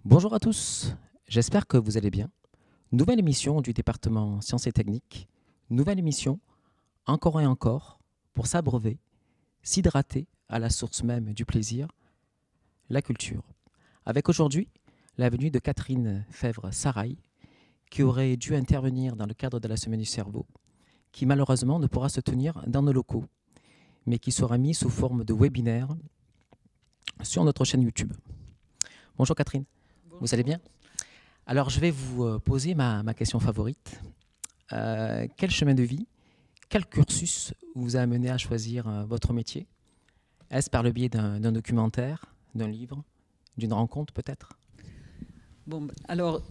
Bonjour à tous, j'espère que vous allez bien. Nouvelle émission du département Sciences et Techniques. Nouvelle émission, encore et encore, pour s'abreuver, s'hydrater à la source même du plaisir, la culture. Avec aujourd'hui la venue de Catherine Fèvre-Sarail, qui aurait dû intervenir dans le cadre de la Semaine du cerveau, qui malheureusement ne pourra se tenir dans nos locaux, mais qui sera mis sous forme de webinaire sur notre chaîne YouTube. Bonjour Catherine. Vous allez bien? Alors, je vais vous poser ma question favorite. Quel chemin de vie, quel cursus vous a amené à choisir votre métier? Est-ce par le biais d'un documentaire, d'un livre, d'une rencontre peut-être? Bon, alors,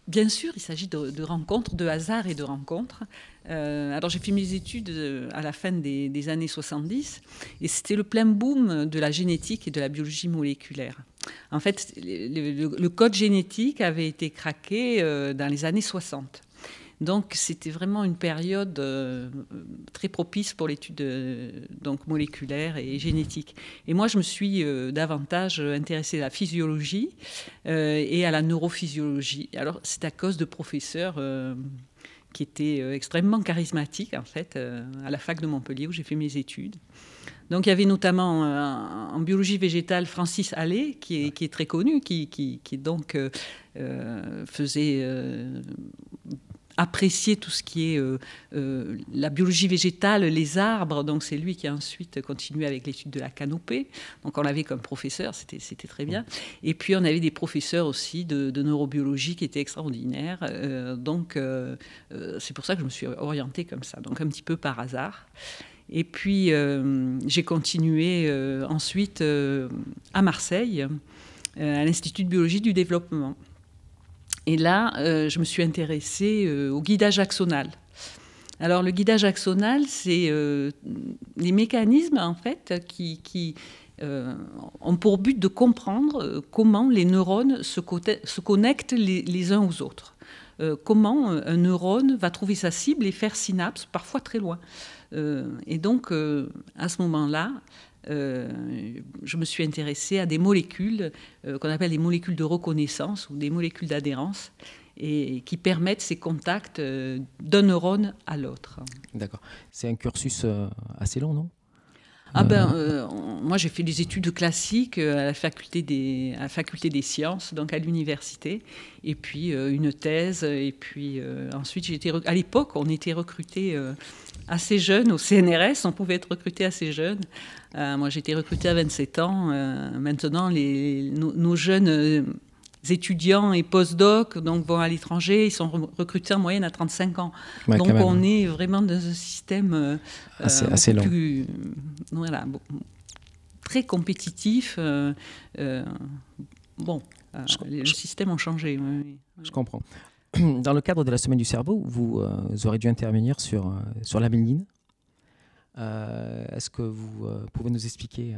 bien sûr, il s'agit de rencontres, de hasard et de rencontres. Alors, j'ai fait mes études à la fin des années 70 et c'était le plein boom de la génétique et de la biologie moléculaire. En fait, le code génétique avait été craqué dans les années 60. Donc, c'était vraiment une période très propice pour l'étude donc moléculaire et génétique. Et moi, je me suis davantage intéressée à la physiologie et à la neurophysiologie. Alors, c'est à cause de professeurs qui étaient extrêmement charismatiques, en fait, à la fac de Montpellier, où j'ai fait mes études. Donc, il y avait notamment en biologie végétale Francis Allais, qui est très connu, qui donc faisait apprécier tout ce qui est la biologie végétale, les arbres. Donc, c'est lui qui a ensuite continué avec l'étude de la canopée. Donc, on l'avait comme professeur, c'était très bien. Et puis, on avait des professeurs aussi de neurobiologie qui étaient extraordinaires. Donc, c'est pour ça que je me suis orientée comme ça, donc un petit peu par hasard. Et puis, j'ai continué ensuite à Marseille, à l'Institut de biologie du développement. Et là, je me suis intéressée au guidage axonal. Alors, le guidage axonal, c'est les mécanismes, en fait, qui ont pour but de comprendre comment les neurones se connectent les uns aux autres. Comment un neurone va trouver sa cible et faire synapse, parfois très loin. Et donc, à ce moment-là, je me suis intéressée à des molécules qu'on appelle des molécules de reconnaissance ou des molécules d'adhérence et qui permettent ces contacts d'un neurone à l'autre. D'accord. C'est un cursus assez long, non? Moi, j'ai fait des études classiques à la faculté des sciences, donc à l'université, et puis une thèse, et puis ensuite, à l'époque, on était recrutés assez jeunes au CNRS, on pouvait être recruté assez jeune. Moi, j'ai été recrutée à 27 ans. Maintenant, nos jeunes étudiants et post-doc donc, vont à l'étranger, ils sont recrutés en moyenne à 35 ans. Ouais, donc on est vraiment dans un système assez long. Voilà, très compétitif. Les systèmes ont changé. Oui. Je comprends. Dans le cadre de la Semaine du cerveau, vous aurez dû intervenir sur la myéline. Est-ce que vous pouvez nous expliquer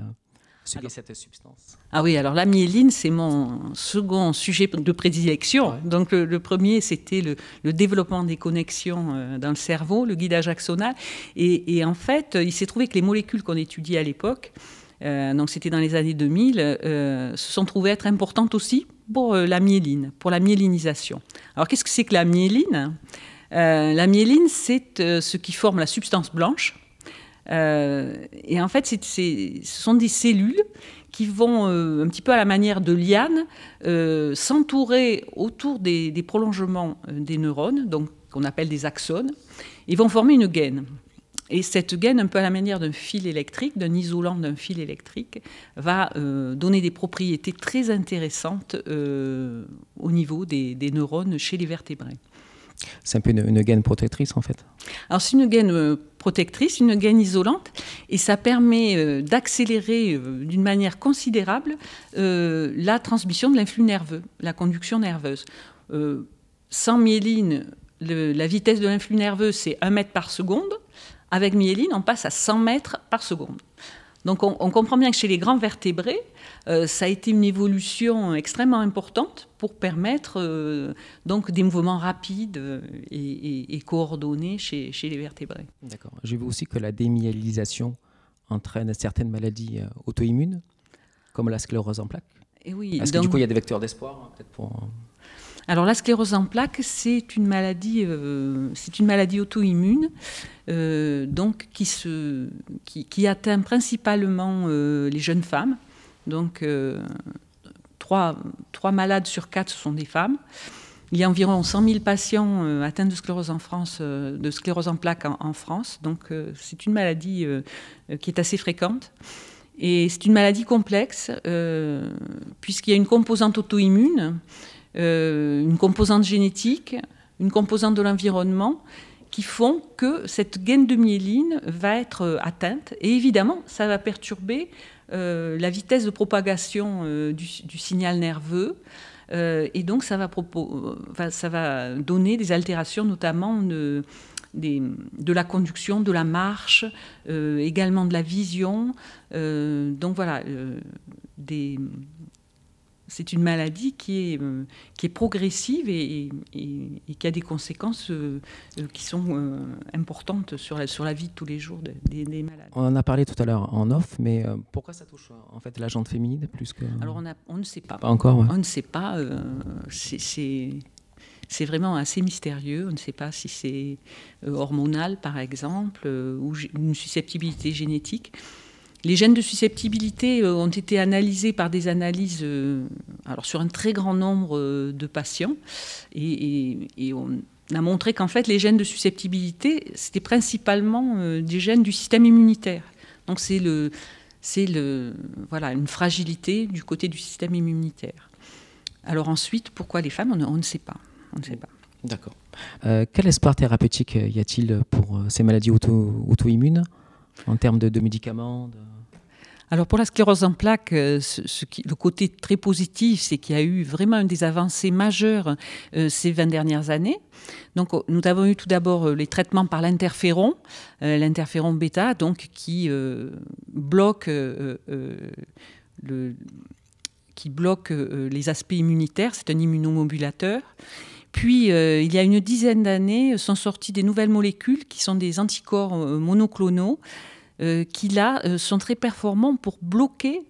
ce qu'est cette substance? Ah oui, alors la myéline, c'est mon second sujet de prédilection. Ouais. Donc le premier, c'était le développement des connexions dans le cerveau, le guidage axonal. Et en fait, il s'est trouvé que les molécules qu'on étudiait à l'époque, donc c'était dans les années 2000, se sont trouvées être importantes aussi pour la myéline, pour la myélinisation. Alors qu'est-ce que c'est que la myéline? La myéline, c'est ce qui forme la substance blanche. Et en fait, ce sont des cellules qui vont, un petit peu à la manière de lianes, s'entourer autour des prolongements des neurones, donc qu'on appelle des axones, et vont former une gaine. Et cette gaine, un peu à la manière d'un fil électrique, d'un isolant d'un fil électrique, va donner des propriétés très intéressantes au niveau des neurones chez les vertébrés. C'est un peu une gaine protectrice, en fait. Alors, c'est une gaine protectrice, une gaine isolante, et ça permet d'accélérer d'une manière considérable la transmission de l'influx nerveux, la conduction nerveuse. Sans myéline, la vitesse de l'influx nerveux, c'est 1 mètre par seconde. Avec myéline, on passe à 100 mètres par seconde. Donc, on comprend bien que chez les grands vertébrés, ça a été une évolution extrêmement importante pour permettre donc des mouvements rapides et coordonnés chez les vertébrés. D'accord. J'ai vu aussi que la démyélisation entraîne certaines maladies auto-immunes, comme la sclérose en plaques. Et oui, Est-ce que du coup il y a des vecteurs d'espoir peut-être pour... Alors la sclérose en plaques, c'est une maladie auto-immune, donc qui atteint principalement les jeunes femmes. Donc 3 malades sur 4 sont des femmes. Il y a environ 100 000 patients atteints de sclérose en plaques en France. Donc c'est une maladie qui est assez fréquente. Et c'est une maladie complexe, puisqu'il y a une composante auto-immune, une composante génétique, une composante de l'environnement, qui font que cette gaine de myéline va être atteinte. Et évidemment, ça va perturber la vitesse de propagation du signal nerveux. Et donc, ça va donner des altérations, notamment de la conduction, de la marche, également de la vision. Donc voilà, c'est une maladie qui est progressive et qui a des conséquences qui sont importantes sur la vie de tous les jours des malades. On en a parlé tout à l'heure en off, mais pourquoi ça touche en fait la jante féminine plus que... Alors on ne sait pas. Pas encore, ouais. On ne sait pas. C'est vraiment assez mystérieux. On ne sait pas si c'est hormonal, par exemple, ou une susceptibilité génétique. Les gènes de susceptibilité ont été analysés par des analyses sur un très grand nombre de patients. Et on a montré qu'en fait, les gènes de susceptibilité, c'était principalement des gènes du système immunitaire. Donc c'est une fragilité du côté du système immunitaire. Alors ensuite, pourquoi les femmes, on ne sait pas. On ne sait pas. D'accord. Quel espoir thérapeutique y a-t-il pour ces maladies auto-immunes en termes de médicaments Alors pour la sclérose en plaques, le côté très positif, c'est qu'il y a eu vraiment des avancées majeures ces 20 dernières années. Donc nous avons eu tout d'abord les traitements par l'interféron bêta, donc qui bloque les aspects immunitaires. C'est un immunomodulateur. Puis, il y a une dizaine d'années, sont sorties des nouvelles molécules qui sont des anticorps monoclonaux qui, là, sont très performants pour bloquer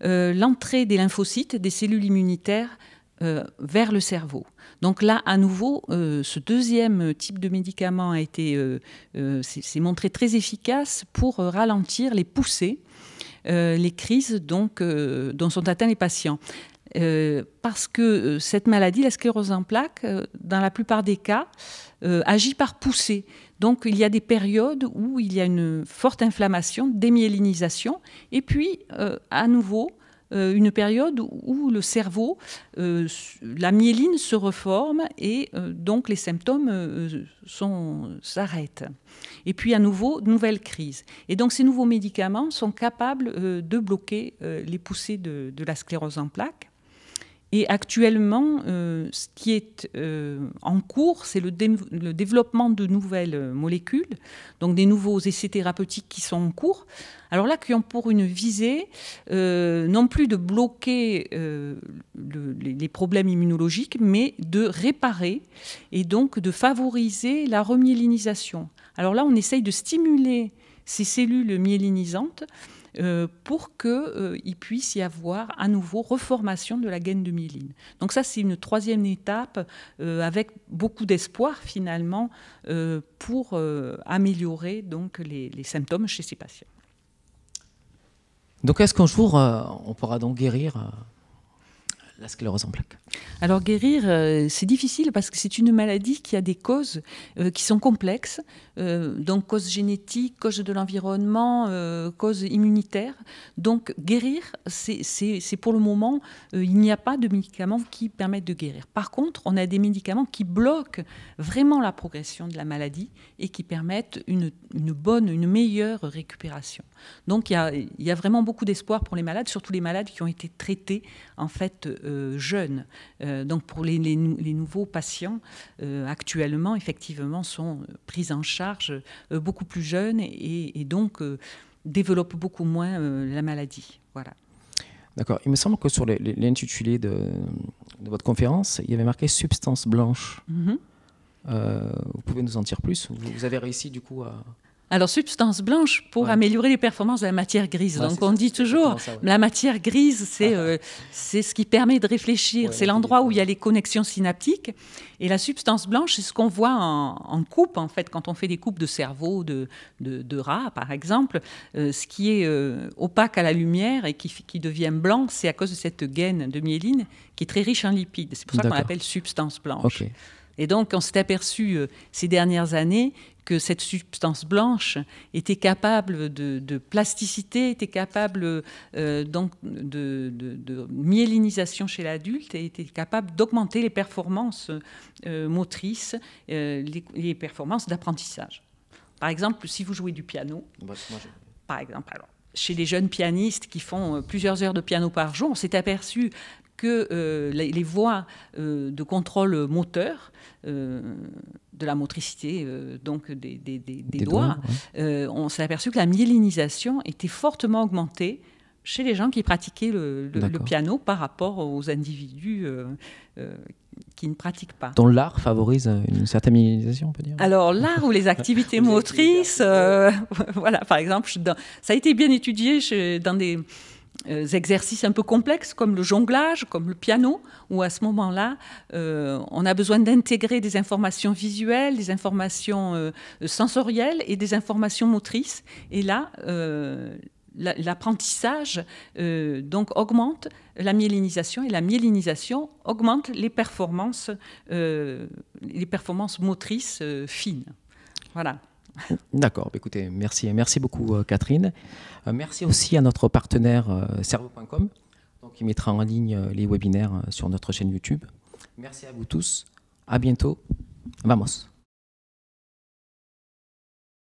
l'entrée des lymphocytes, des cellules immunitaires, vers le cerveau. Donc là, à nouveau, ce deuxième type de médicament s'est montré très efficace pour ralentir les poussées, les crises dont sont atteints les patients. Parce que cette maladie, la sclérose en plaques, dans la plupart des cas, agit par poussée. Donc il y a des périodes où il y a une forte inflammation, démyélinisation, et puis à nouveau une période où le cerveau, la myéline se reforme et donc les symptômes s'arrêtent. Et puis à nouveau, nouvelle crise. Et donc ces nouveaux médicaments sont capables de bloquer les poussées de la sclérose en plaques. Et actuellement, ce qui est en cours, c'est le développement de nouvelles molécules, donc des nouveaux essais thérapeutiques qui sont en cours. Alors là, qui ont pour une visée non plus de bloquer les problèmes immunologiques, mais de réparer et donc de favoriser la remyélinisation. Alors là, on essaye de stimuler ces cellules myélinisantes pour qu'il puisse y avoir à nouveau reformation de la gaine de myéline. Donc ça, c'est une troisième étape avec beaucoup d'espoir finalement pour améliorer donc, les symptômes chez ces patients. Donc est-ce qu'un jour, on pourra donc guérir la sclérose en plaques? Alors guérir, c'est difficile parce que c'est une maladie qui a des causes qui sont complexes, donc causes génétiques, causes de l'environnement, causes immunitaires. Donc guérir, c'est pour le moment, il n'y a pas de médicaments qui permettent de guérir. Par contre, on a des médicaments qui bloquent vraiment la progression de la maladie et qui permettent une meilleure récupération. Donc il y a vraiment beaucoup d'espoir pour les malades, surtout les malades qui ont été traités en fait jeunes. Donc pour les nouveaux patients, actuellement, effectivement, sont pris en charge beaucoup plus jeunes et donc développent beaucoup moins la maladie. Voilà. D'accord. Il me semble que sur l'intitulé de votre conférence, il y avait marqué « substance blanche ». Vous pouvez nous en dire plus? Vous avez réussi du coup à... Alors, substance blanche pour améliorer les performances de la matière grise. Donc, on dit toujours, la matière grise, c'est ce qui permet de réfléchir. C'est l'endroit où il y a les connexions synaptiques. Et la substance blanche, c'est ce qu'on voit en coupe, en fait, quand on fait des coupes de cerveau, de rats, par exemple. Ce qui est opaque à la lumière et qui devient blanc, c'est à cause de cette gaine de myéline qui est très riche en lipides. C'est pour ça qu'on l'appelle substance blanche. Okay. Et donc, on s'est aperçu ces dernières années que cette substance blanche était capable de plasticité, était capable donc de myélinisation chez l'adulte et était capable d'augmenter les performances motrices, les performances d'apprentissage. Par exemple, si vous jouez du piano, par exemple, alors, chez les jeunes pianistes qui font plusieurs heures de piano par jour, on s'est aperçu que les voies de contrôle moteur, de la motricité donc des doigts, on s'est aperçu que la myélinisation était fortement augmentée chez les gens qui pratiquaient le piano par rapport aux individus qui ne pratiquent pas. Donc l'art favorise une certaine myélinisation, on peut dire? Alors l'art ou les activités motrices, voilà, par exemple, ça a été bien étudié dans des exercices un peu complexes comme le jonglage, comme le piano, où à ce moment-là, on a besoin d'intégrer des informations visuelles, des informations sensorielles et des informations motrices. Et là, l'apprentissage donc augmente la myélinisation et la myélinisation augmente les performances motrices fines. Voilà. D'accord, écoutez, merci beaucoup Catherine. Merci aussi à notre partenaire Cerveau.com, qui mettra en ligne les webinaires sur notre chaîne YouTube. Merci à vous tous, à bientôt, vamos.